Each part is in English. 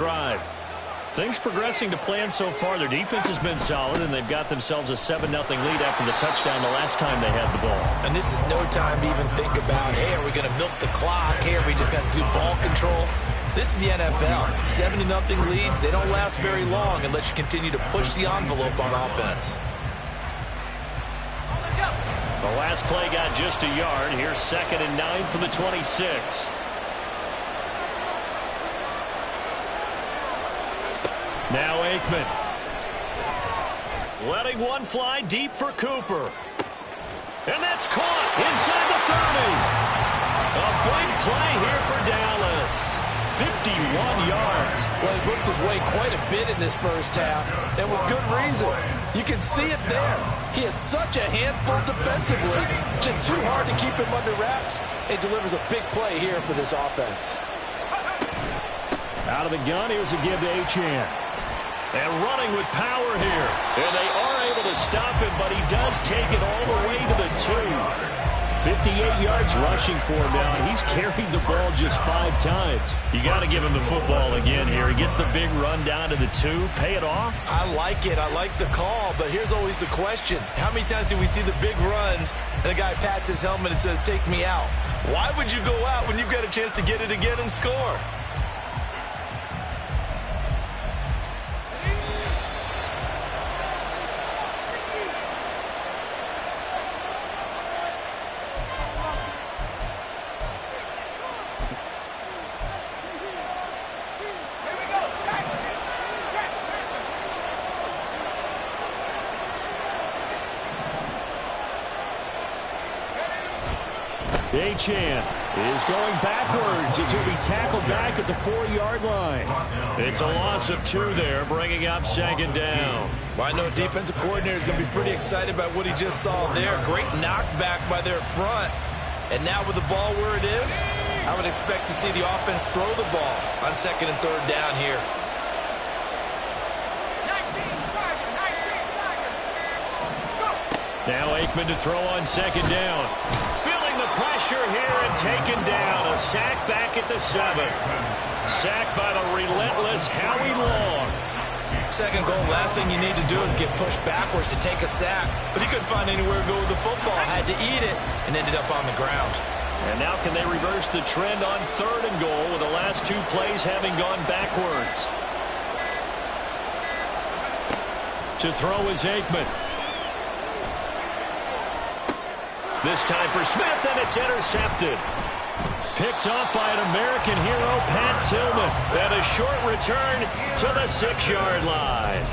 Drive. Things progressing to plan so far. Their defense has been solid, and they've got themselves a 7-0 lead after the touchdown the last time they had the ball. And this is no time to even think about, hey, are we going to milk the clock? Hey, are we just going to do ball control? This is the NFL. 7-0 leads, they don't last very long unless you continue to push the envelope on offense. The last play got just a yard. Here's 2nd and 9 from the 26. Now Aikman. Letting one fly deep for Cooper. And that's caught inside the 30. A big play here for Dallas. 51 yards. Well, he booked his way quite a bit in this first half, and with good reason. You can see it there. He is such a handful defensively, just too hard to keep him under wraps. He delivers a big play here for this offense. Out of the gun, here's a give to Achane. And running with power here. And they are able to stop him, but he does take it all the way to the 2. 58 yards rushing for him now. He's carried the ball just 5 times. You got to give him the football again here. He gets the big run down to the 2. Pay it off. I like it. I like the call, but here's always the question. How many times do we see the big runs and a guy pats his helmet and says, take me out? Why would you go out when you've got a chance to get it again and score? Achane is going backwards as he'll be tackled back at the 4-yard line. It's a loss of 2 there, bringing up 2nd down. Well, I know defensive coordinator is going to be pretty excited about what he just saw there. Great knockback by their front. And now with the ball where it is, I would expect to see the offense throw the ball on 2nd and 3rd down here. Now Aikman to throw on 2nd down. Pressure here and taken down. A sack back at the 7. Sacked by the relentless Howie Long. 2nd goal, last thing you need to do is get pushed backwards to take a sack. But he couldn't find anywhere to go with the football. Had to eat it and ended up on the ground. And now can they reverse the trend on 3rd and goal with the last 2 plays having gone backwards? To throw is Aikman. This time for Smith, and it's intercepted. Picked off by an American hero, Pat Tillman. And a short return to the 6-yard line.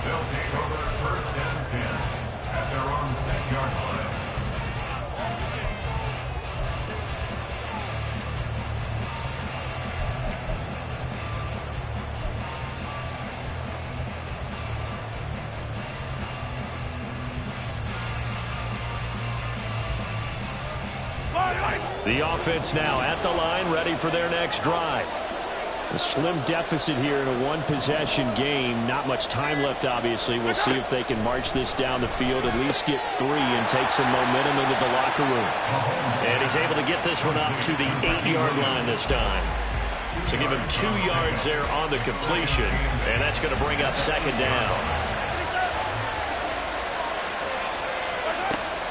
They'll take over 1st and 10 at their own 6-yard line. The offense now at the line, ready for their next drive. A slim deficit here in a 1-possession game. Not much time left, obviously. We'll see if they can march this down the field, at least get 3 and take some momentum into the locker room. And he's able to get this one up to the 8-yard line this time. So give him 2 yards there on the completion, and that's going to bring up 2nd down.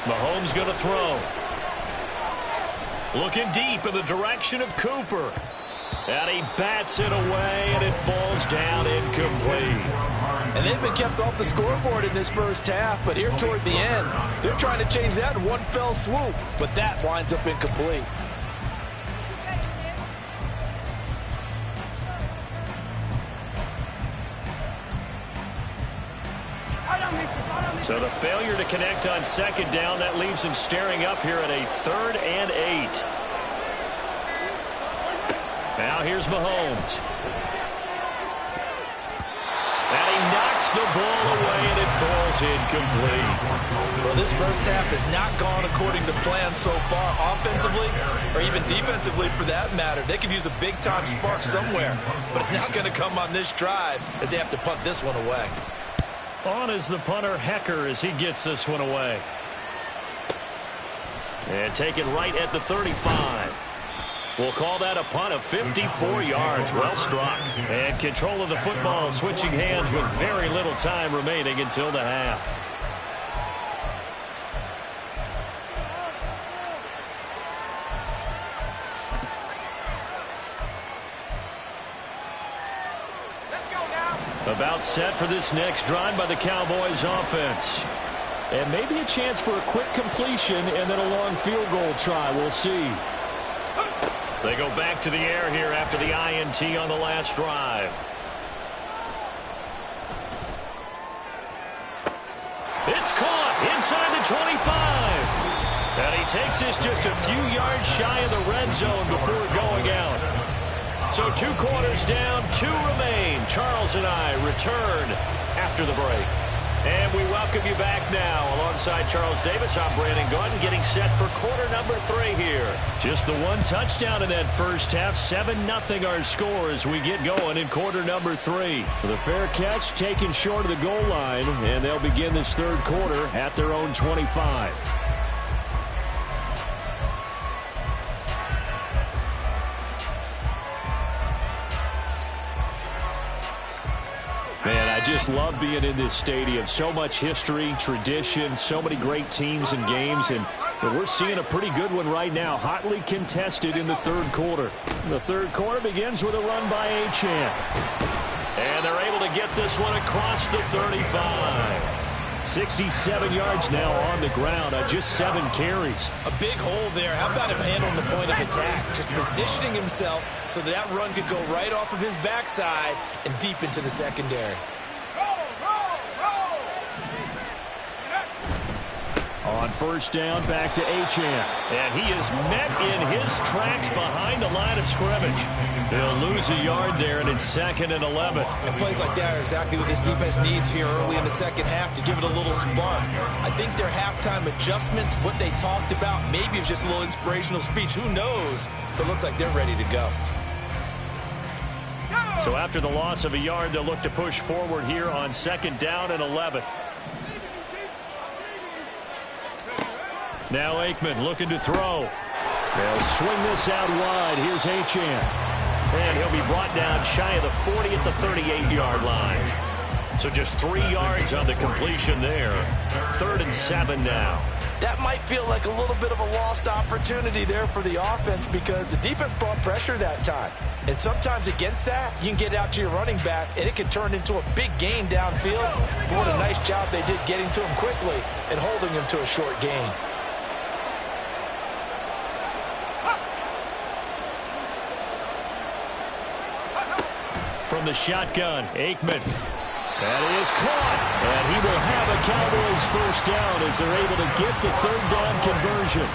Mahomes going to throw. Looking deep in the direction of Cooper. And he bats it away, and it falls down incomplete. And they've been kept off the scoreboard in this first half, but here toward the end, they're trying to change that in one fell swoop, but that winds up incomplete. So the failure to connect on 2nd down, that leaves him staring up here at a 3rd and 8. Now here's Mahomes. And he knocks the ball away, and it falls incomplete. Well, this first half has not gone according to plan so far, offensively or even defensively for that matter. They could use a big-time spark somewhere, but it's not going to come on this drive as they have to punt this one away. On is the punter, Hecker, as he gets this one away. And take it right at the 35. We'll call that a punt of 54 yards. Well struck. And control of the football, switching hands with very little time remaining until the half. About set for this next drive by the Cowboys offense. And maybe a chance for a quick completion and then a long field goal try. We'll see. They go back to the air here after the INT on the last drive. It's caught inside the 25. And he takes this just a few yards shy of the red zone before going out. So 2 quarters down, 2 remain. Charles and I return after the break. And we welcome you back now. Alongside Charles Davis, I'm Brandon Gaudin, getting set for quarter number 3 here. Just the 1 touchdown in that first half. 7-0 our score as we get going in quarter number 3. The fair catch taken short of the goal line, and they'll begin this third quarter at their own 25. Man, I just love being in this stadium. So much history, tradition, so many great teams and games, and we're seeing a pretty good one right now, hotly contested in the third quarter. The third quarter begins with a run by Achane. And they're able to get this one across the 35. 67 yards now on the ground on just 7 carries. A big hole there. How about him handling the point of attack? Just positioning himself so that run could go right off of his backside and deep into the secondary. On first down, back to Achane. And he is met in his tracks behind the line of scrimmage. He'll lose a yard there, and it's 2nd and 11. And plays like that are exactly what this defense needs here early in the second half to give it a little spark. I think their halftime adjustments, what they talked about, maybe it's just a little inspirational speech. Who knows? But looks like they're ready to go. So after the loss of a yard, they'll look to push forward here on 2nd down and 11. Now Aikman looking to throw. They'll swing this out wide. Here's Achane. And he'll be brought down shy of the 40 at the 38-yard line. So just 3 yards on the completion there. 3rd and 7 now. That might feel like a little bit of a lost opportunity there for the offense because the defense brought pressure that time. And sometimes against that, you can get out to your running back, and it can turn into a big gain downfield. But what a nice job they did getting to him quickly and holding him to a short gain. From the shotgun, Aikman. That is caught. And he will have a Cowboys first down as they're able to get the 3rd down conversion.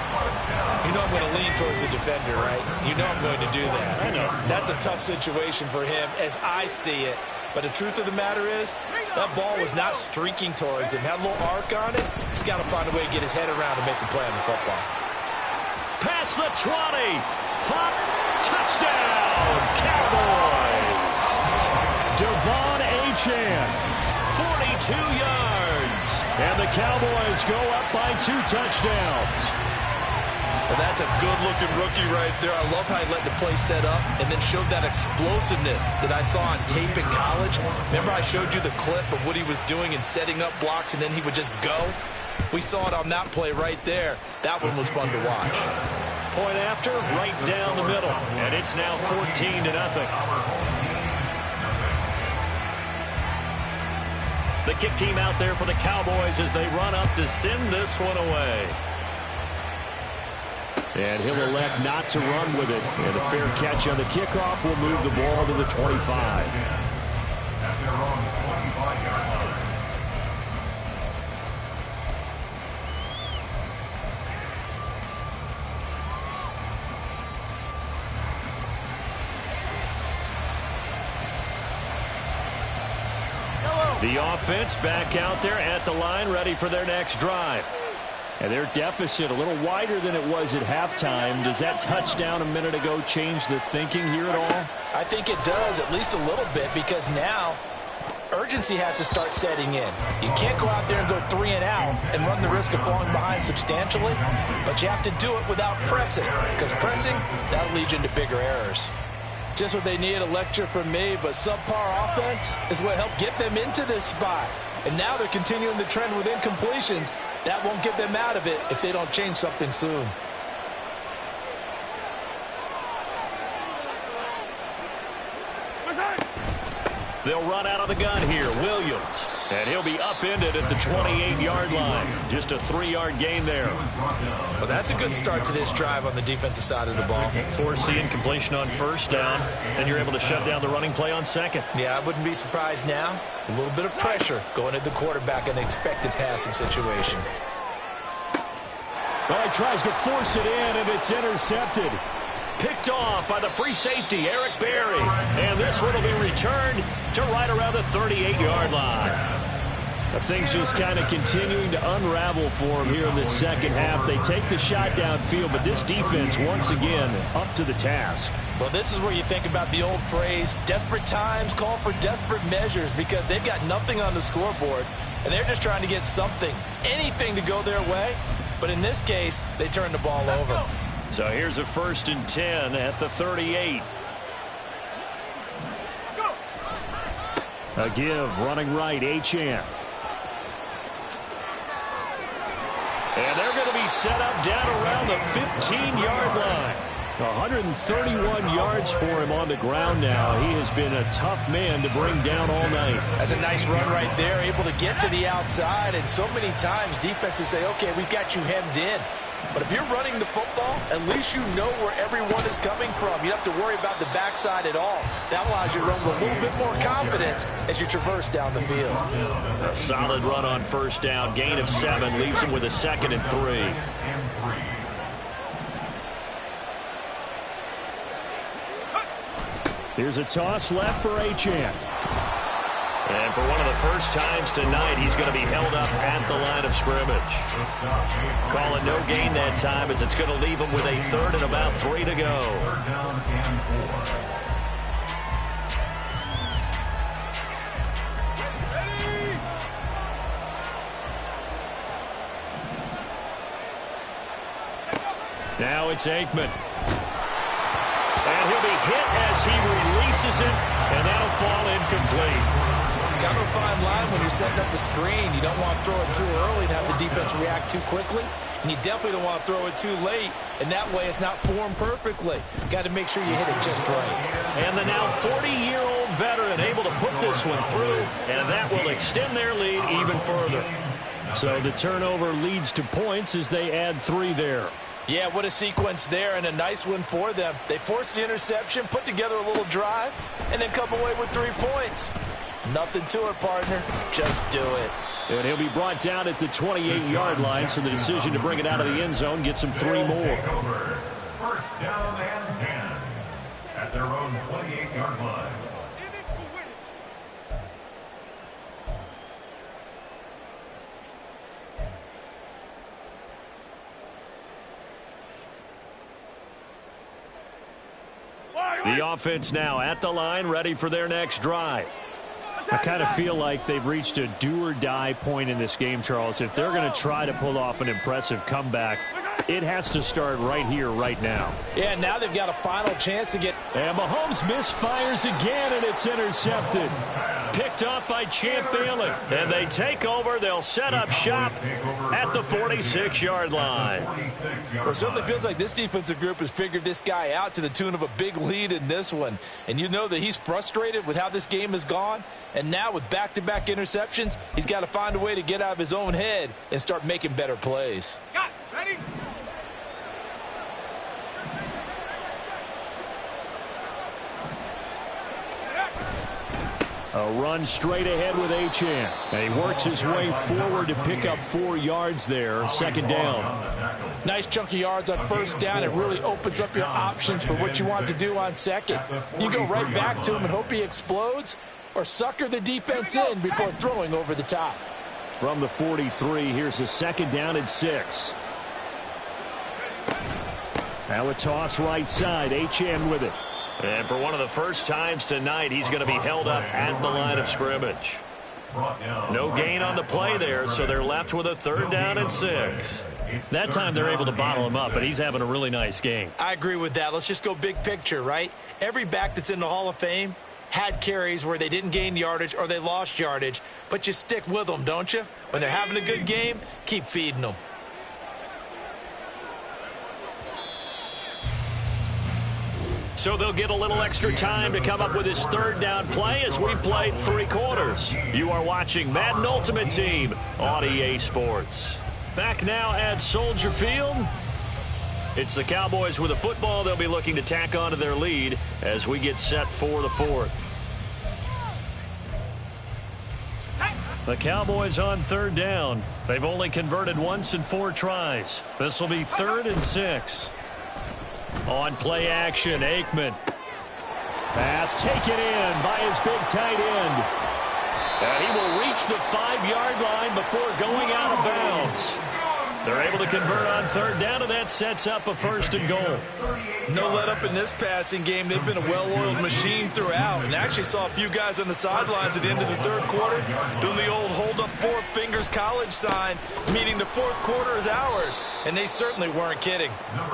You know I'm going to lean towards the defender, right? You know I'm going to do that. I know. That's a tough situation for him as I see it. But the truth of the matter is, that ball was not streaking towards him. Had a little arc on it. He's got to find a way to get his head around and make a play on the football. Past the 20. Touchdown, Cowboys. Devon Achane, 42 yards. And the Cowboys go up by 2 touchdowns. Well, that's a good-looking rookie right there. I love how he let the play set up and then showed that explosiveness that I saw on tape in college. Remember I showed you the clip of what he was doing and setting up blocks, and then he would just go? We saw it on that play right there. That one was fun to watch. Point after, right down the middle. And it's now 14-0. The kick team out there for the Cowboys as they run up to send this one away. And he'll elect not to run with it. And a fair catch on the kickoff will move the ball to the 25. At their own 25-yard line. The offense back out there at the line, ready for their next drive. And their deficit a little wider than it was at halftime. Does that touchdown a minute ago change the thinking here at all? I think it does, at least a little bit, because now Urgency has to start setting in. You can't go out there and go 3 and out and run the risk of falling behind substantially, but you have to do it without pressing, because pressing, that'll lead you into bigger errors. Just what they need, a lecture from me, but subpar offense is what helped get them into this spot. And now they're continuing the trend with incompletions. That won't get them out of it if they don't change something soon. They'll run out of the gun here. Williams. And he'll be upended at the 28-yard line. Just a 3-yard gain there. Well, that's a good start to this drive on the defensive side of the ball. Force the incompletion on first down. Then you're able to shut down the running play on second. Yeah, I wouldn't be surprised now. A little bit of pressure going at the quarterback in an expected passing situation. Well, he tries to force it in, and it's intercepted. Picked off by the free safety, Eric Berry. And this one will be returned to right around the 38-yard line. Things just kind of continuing to unravel for him here in the second half. They take the shot downfield, but this defense, once again, up to the task. Well, this is where you think about the old phrase, desperate times call for desperate measures, because they've got nothing on the scoreboard, and they're just trying to get something, anything to go their way. But in this case, they turn the ball over. So here's a 1st and 10 at the 38. A give, running right, Achane. And they're going to be set up down around the 15-yard line. 131 yards for him on the ground now. He has been a tough man to bring down all night. That's a nice run right there, able to get to the outside. And so many times defenses say, okay, we've got you hemmed in. But if you're running the football, at least you know where everyone is coming from. You don't have to worry about the backside at all. That allows you to run with a little bit more confidence as you traverse down the field. A solid run on first down. Gain of 7 leaves him with a 2nd and 3. Here's a toss left for Achane. And for one of the first times tonight, he's going to be held up at the line of scrimmage. Calling no gain that time, as it's going to leave him with a 3rd and about 3 to go. Now it's Aikman. And he'll be hit as he releases it, and that'll fall incomplete. Kind of a fine line when you're setting up the screen. You don't want to throw it too early and have the defense react too quickly. And you definitely don't want to throw it too late, and that way it's not formed perfectly. Got to make sure you hit it just right. And the now 40-year-old veteran able to put this one through, and that will extend their lead even further. So the turnover leads to points as they add 3 there. Yeah, what a sequence there, and a nice one for them. They forced the interception, put together a little drive, and then come away with 3 points. Nothing to it, partner. Just do it. And he'll be brought down at the 28-yard line, so the decision to bring it out of the end zone gets him 3 more. 1st down and 10 at their own 28-yard line. The offense now at the line, ready for their next drive. I kind of feel like they've reached a do-or-die point in this game, Charles. If they're going to try to pull off an impressive comeback, it has to start right here, right now. Yeah, now they've got a final chance to get... And Mahomes misfires again, and it's intercepted. Picked off by Champ Bailey. And they take over. They'll set up shop at the 46-yard line. Well, it certainly feels like this defensive group has figured this guy out to the tune of a big lead in this one. And you know that he's frustrated with how this game has gone. And now with back-to-back interceptions, he's got to find a way to get out of his own head and start making better plays. Ready? A run straight ahead with Achane. And he works his way forward to pick up 4 yards there. 2nd down. Nice chunk of yards on first down. It really opens up your options for what you want to do on second. You go right back to him and hope he explodes, or sucker the defense in before throwing over the top. From the 43, here's a 2nd down and 6. Now a toss right side. Achane with it. And for one of the first times tonight, he's going to be held up at the line of scrimmage. No gain on the play there, so they're left with a 3rd down and 6. That time they're able to bottle him up, but he's having a really nice game. I agree with that. Let's just go big picture, right? Every back that's in the Hall of Fame had carries where they didn't gain yardage or they lost yardage, but you stick with them, don't you? When they're having a good game, keep feeding them. So they'll get a little extra time to come up with his 3rd down play as we played 3 quarters. You are watching Madden Ultimate Team on EA Sports. Back now at Soldier Field. It's the Cowboys with a football. They'll be looking to tack on to their lead as we get set for the 4th. The Cowboys on 3rd down. They've only converted once in 4 tries. This will be 3rd and 6. On play action, Aikman. Pass taken in by his big tight end. And he will reach the 5-yard line before going out of bounds. They're able to convert on 3rd down, and that sets up a 1st and goal. No let up in this passing game. They've been a well-oiled machine throughout, and actually saw a few guys on the sidelines at the end of the 3rd quarter doing the old hold up 4 fingers college sign, meaning the 4th quarter is ours, and they certainly weren't kidding.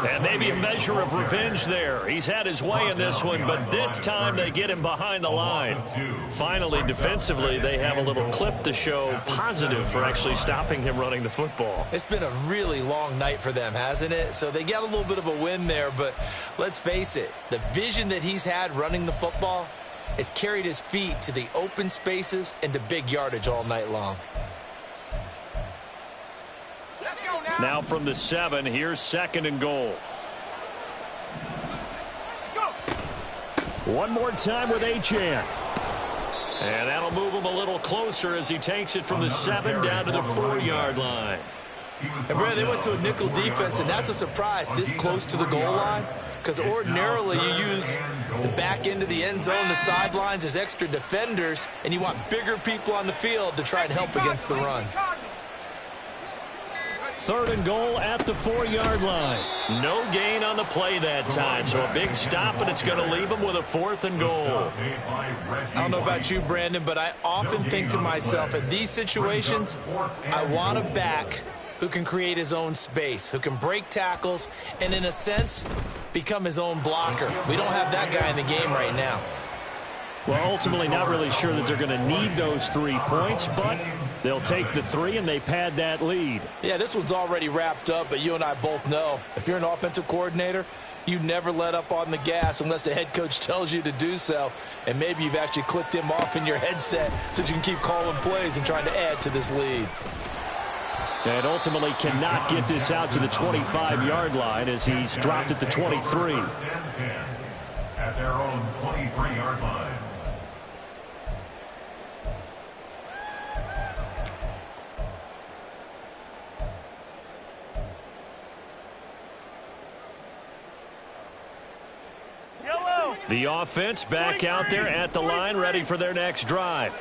And maybe a measure of revenge there. He's had his way in this one, but this time they get him behind the line. Finally, defensively, they have a little clip to show positive for actually stopping him running the football. It's been a really long night for them, hasn't it? So they got a little bit of a win there, but let's face it, the vision that he's had running the football has carried his feet to the open spaces and to big yardage all night long. Now from the 7, here's 2nd and goal. One more time with Achane. And that'll move him a little closer as he takes it from the 7 down to the 4-yard line. And, Brad, they went to a nickel defense, and that's a surprise this close to the goal line, because ordinarily you use the back end of the end zone, the sidelines as extra defenders, and you want bigger people on the field to try and help against the run. 3rd and goal at the 4-yard line. No gain on the play that time, so a big stop, and it's going to leave him with a 4th and goal. I don't know about you, Brandon, but I often think to myself, in these situations, I want a back who can create his own space, who can break tackles, and in a sense, become his own blocker. We don't have that guy in the game right now. Well, ultimately not really sure that they're going to need those 3 points, but they'll take the 3 and they pad that lead. Yeah, this one's already wrapped up, but you and I both know if you're an offensive coordinator, you never let up on the gas unless the head coach tells you to do so, and maybe you've actually clicked him off in your headset so you can keep calling plays and trying to add to this lead. And ultimately cannot get this out to the 25-yard line as he's dropped at the 23. At their own 23-yard line. The offense back out there at the line, ready for their next drive.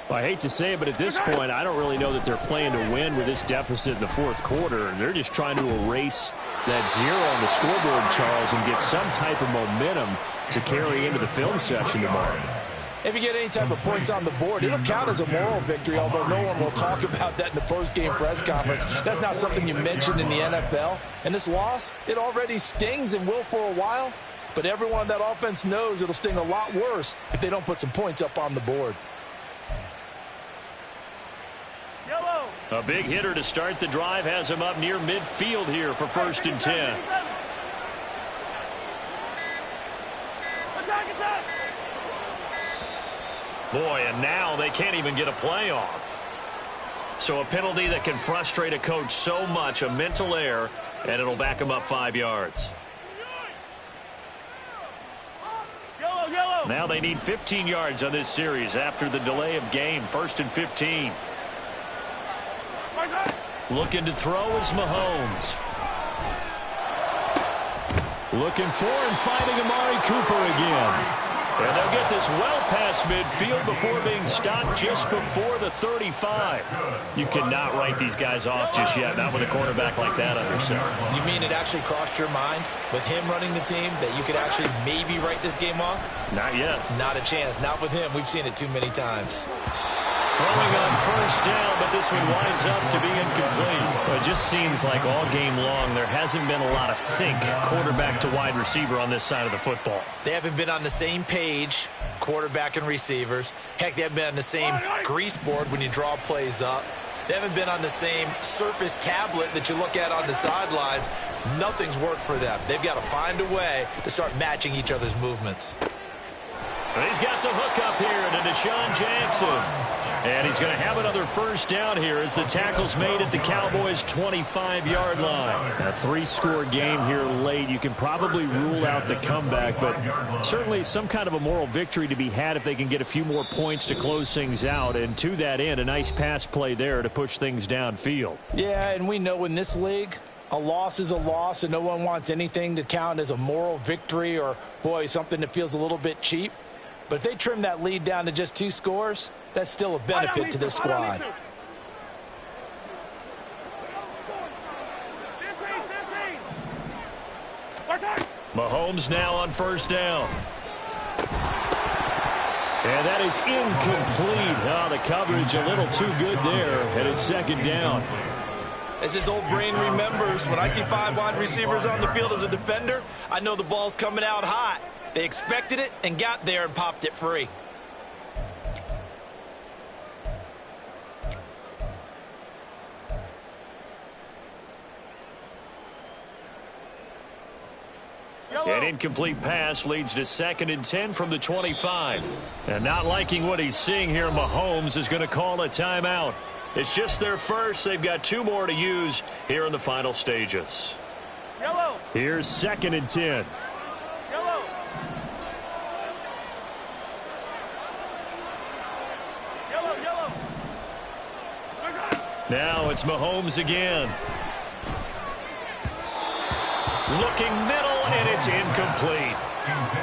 Well, I hate to say it, but at this point, I don't really know that they're playing to win with this deficit in the 4th quarter. They're just trying to erase that 0 on the scoreboard, Charles, and get some type of momentum to carry into the film session tomorrow. If you get any type of points on the board, it'll count as a moral victory, although no one will talk about that in the post-game press conference. That's not something you mentioned in the NFL. And this loss, it already stings and will for a while, but everyone on that offense knows it'll sting a lot worse if they don't put some points up on the board. A big hitter to start the drive has him up near midfield here for 1st and 10. Boy, and now they can't even get a play off. So a penalty that can frustrate a coach so much, a mental error, and it'll back him up 5 yards. Now they need 15 yards on this series after the delay of game. 1st and 15. Looking to throw is Mahomes. Looking for and finding Amari Cooper again. And they'll get this well past midfield before being stopped just before the 35. You cannot write these guys off just yet, not with a quarterback like that under center. You mean it actually crossed your mind with him running the team that you could actually maybe write this game off? Not yet. Not a chance. Not with him. We've seen it too many times. Throwing on first down, but this one winds up to be incomplete. Well, it just seems like all game long there hasn't been a lot of sync quarterback to wide receiver on this side of the football. They haven't been on the same page, quarterback and receivers. Heck, they haven't been on the same grease board when you draw plays up. They haven't been on the same Surface tablet that you look at on the sidelines. Nothing's worked for them. They've got to find a way to start matching each other's movements. And he's got the hook up here to Deshaun Jackson. And he's going to have another first down here as the tackle's made at the Cowboys' 25-yard line. A 3-score game here late. You can probably rule out the comeback, but certainly some kind of a moral victory to be had if they can get a few more points to close things out. And to that end, a nice pass play there to push things downfield. Yeah, and we know in this league, a loss is a loss, and no one wants anything to count as a moral victory or, boy, something that feels a little bit cheap. But if they trim that lead down to just 2 scores, that's still a benefit to this squad. Mahomes now on first down. And that is incomplete. Oh, the coverage a little too good there, and it's second down. As his old brain remembers, when I see 5 wide receivers on the field as a defender, I know the ball's coming out hot. They expected it and got there and popped it free. An incomplete pass leads to 2nd and 10 from the 25. And not liking what he's seeing here, Mahomes is going to call a timeout. It's just their first. They've got 2 more to use here in the final stages. Yellow. Here's 2nd and 10. Yellow. Yellow, yellow. Now it's Mahomes again. Looking middle, and it's incomplete.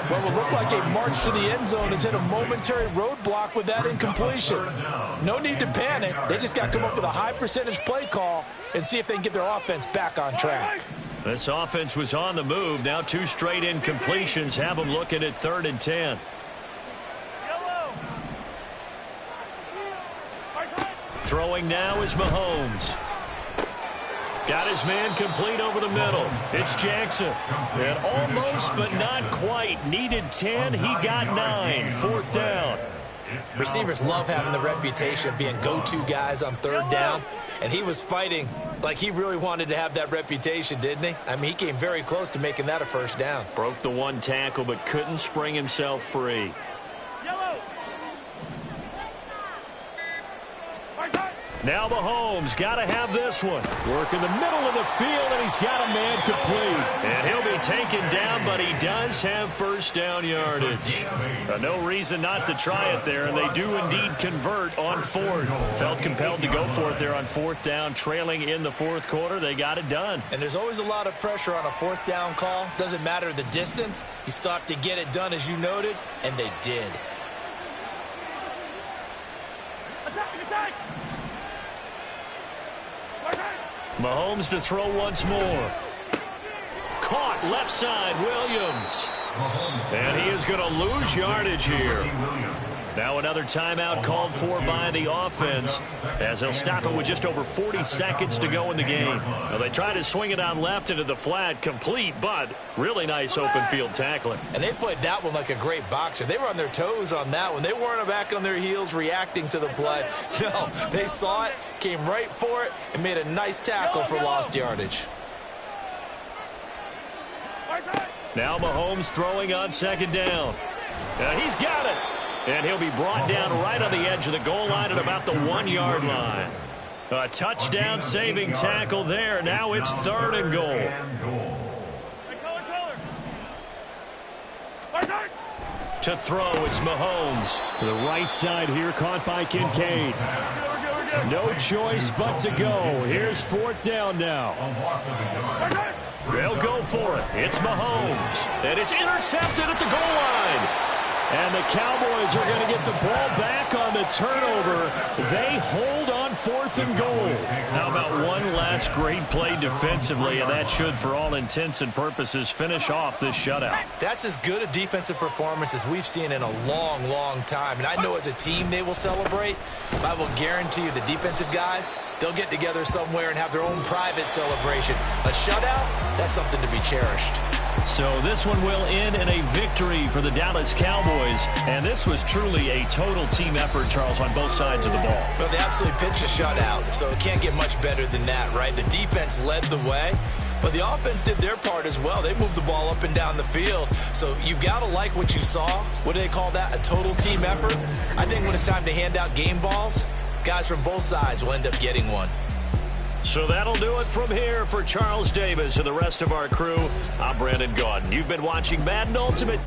What will look like a march to the end zone has hit a momentary roadblock with that incompletion. No need to panic. They just got to come up with a high percentage play call and see if they can get their offense back on track. This offense was on the move. Now 2 straight incompletions have them looking at 3rd and 10. Throwing now is Mahomes. Got his man complete over the middle. It's Jackson. And almost but not quite. Needed 10. He got 9. 4th down. Receivers love having the reputation of being go-to guys on 3rd down. And he was fighting like he really wanted to have that reputation, didn't he? I mean, he came very close to making that a first down. Broke the 1 tackle but couldn't spring himself free. Now Mahomes got to have this one. Work in the middle of the field, and he's got a man complete. And he'll be taken down, but he does have first down yardage. No reason not to try it there, and they do indeed convert on 4th. Felt compelled to go for it there on 4th down, trailing in the 4th quarter. They got it done. And there's always a lot of pressure on a 4th down call. Doesn't matter the distance. You still have to get it done, as you noted, and they did. Attack! Mahomes to throw once more. Caught left side, Williams. And he is going to lose yardage here. Now another timeout called for by the offense as they'll stop it with just over 40 seconds to go in the game. Now they try to swing it on left into the flat, complete, but really nice open field tackling. And they played that one like a great boxer. They were on their toes on that one. They weren't back on their heels reacting to the play. No, they saw it, came right for it, and made a nice tackle for lost yardage. Now Mahomes throwing on 2nd down. He's got it. And he'll be brought down right on the edge of the goal line at about the 1-yard line. A touchdown saving tackle there. Now it's 3rd and goal. To throw, it's Mahomes. To the right side here, caught by Kincaid. No choice but to go. Here's 4th down now. They'll go for it. It's Mahomes. And it's intercepted at the goal line. And the Cowboys are going to get the ball back on the turnover. They hold on 4th and goal. How about one last great play defensively, and that should, for all intents and purposes, finish off this shutout. That's as good a defensive performance as we've seen in a long, long time. And I know as a team they will celebrate, but I will guarantee you the defensive guys, they'll get together somewhere and have their own private celebration. A shutout, that's something to be cherished. So this one will end in a victory for the Dallas Cowboys. And this was truly a total team effort, Charles, on both sides of the ball. Well, they absolutely pitched a shutout, so it can't get much better than that, right? The defense led the way, but the offense did their part as well. They moved the ball up and down the field. So you've got to like what you saw. What do they call that? A total team effort? I think when it's time to hand out game balls, guys from both sides will end up getting one. So that'll do it from here for Charles Davis and the rest of our crew. I'm Brandon Gaudin. You've been watching Madden Ultimate.